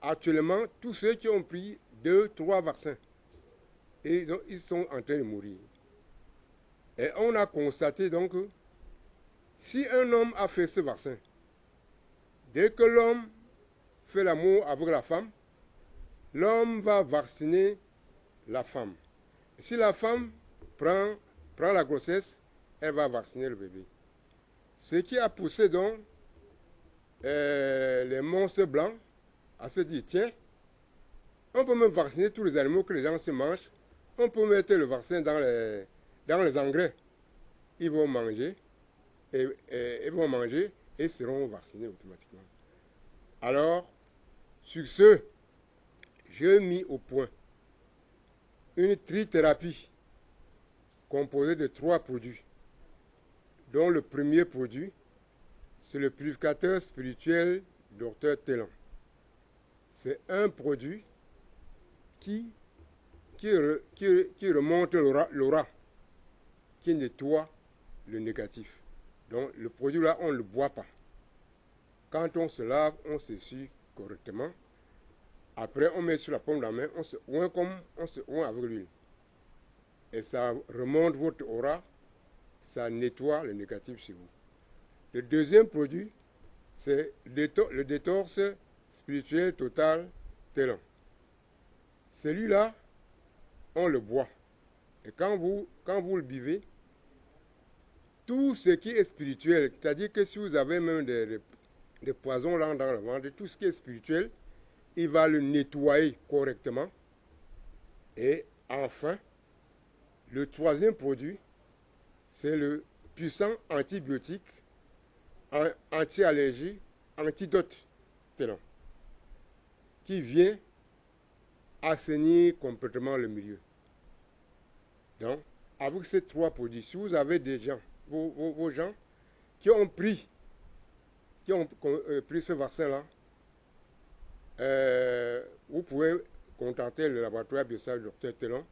actuellement, tous ceux qui ont pris 2, 3 vaccins, et ils sont en train de mourir. Et on a constaté donc que si un homme a fait ce vaccin, dès que l'homme fait l'amour avec la femme, l'homme va vacciner la femme. Si la femme prend la grossesse, elle va vacciner le bébé. Ce qui a poussé donc les monstres blancs à se dire, tiens, on peut même vacciner tous les animaux que les gens se mangent. On peut mettre le vaccin dans les engrais. Ils vont manger et seront vaccinés automatiquement. Alors, sur ce, j'ai mis au point une trithérapie composée de 3 produits, dont le premier produit, c'est le purificateur spirituel Dr Telan. C'est un produit qui remonte l'aura, qui nettoie le négatif. Donc le produit là, on ne le boit pas. Quand on se lave, on s'essuie correctement. Après, on met sur la paume de la main, on se oint comme on se oint avec l'huile. Et ça remonte votre aura, ça nettoie le négatif chez vous. Le deuxième produit, c'est le détox spirituel total Telan. Celui-là, on le boit. Et quand vous le buvez, tout ce qui est spirituel, c'est-à-dire que si vous avez même des poisons là dans le ventre, tout ce qui est spirituel, il va le nettoyer correctement. Et enfin, le troisième produit, c'est le puissant antibiotique, anti-allergie, antidote Telan, qui vient assainir complètement le milieu. Donc, avec ces 3 produits, si vous avez des gens, vos gens qui ont pris ce vaccin-là, vous pouvez contacter le laboratoire biosage Dr Telan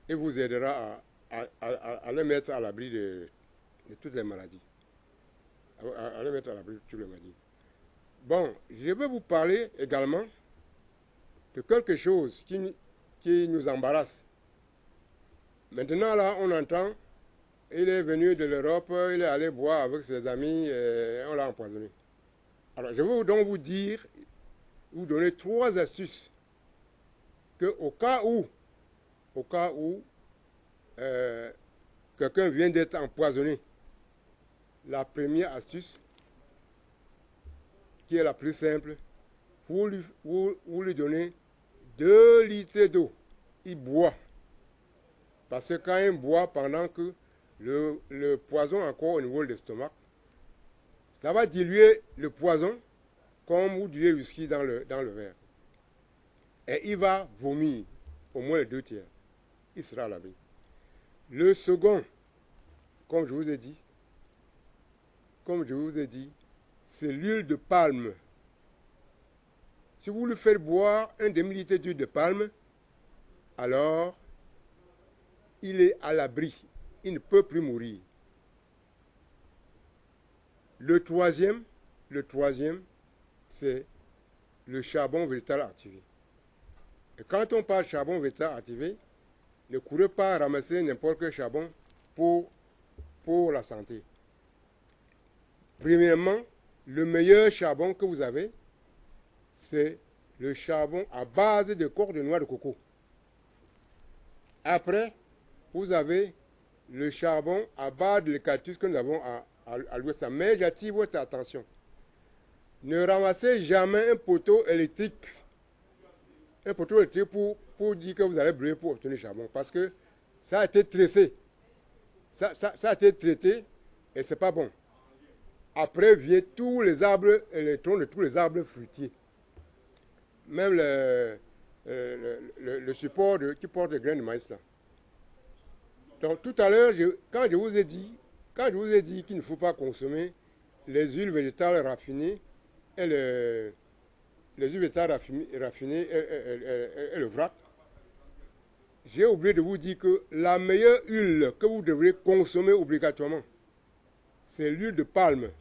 et vous aidera à les mettre à l'abri de toutes les maladies. À les mettre à l'abri de toutes les maladies. Bon, je vais vous parler également de quelque chose qui nous embarrasse. Maintenant, là, on entend, il est venu de l'Europe, il est allé boire avec ses amis, et on l'a empoisonné. Alors, je vais donc vous donner 3 astuces que au cas où quelqu'un vient d'être empoisonné, la première astuce, qui est la plus simple, vous lui donnez 2 litres d'eau. Il boit. Parce que quand il boit pendant que le poison est encore au niveau de l'estomac, ça va diluer le poison comme vous diluez le whisky dans le verre. Et il va vomir au moins les 2 tiers. Il sera à l'abri. Le second, comme je vous ai dit, c'est l'huile de palme. Si vous lui faites boire un demi-litre d'huile de palme, alors il est à l'abri. Il ne peut plus mourir. Le troisième, c'est le charbon végétal activé. Et quand on parle de charbon végétal activé, ne courez pas ramasser n'importe quel charbon pour la santé. Premièrement, le meilleur charbon que vous avez, c'est le charbon à base de corps de noix de coco. Après, vous avez le charbon à base de l'eucalyptus que nous avons à l'ouest. Mais j'attire votre attention. Ne ramassez jamais un poteau électrique. Un poteau électrique pour dire que vous allez brûler pour obtenir le charbon. Parce que ça a été tressé. Ça a été traité et c'est pas bon. Après viennent tous les arbres, les troncs de tous les arbres fruitiers. Même le support qui porte les graines de maïs là. Donc tout à l'heure, quand je vous ai dit qu'il ne faut pas consommer les huiles végétales raffinées et les huiles végétales raffinées et le vrac, j'ai oublié de vous dire que la meilleure huile que vous devrez consommer obligatoirement, c'est l'huile de palme.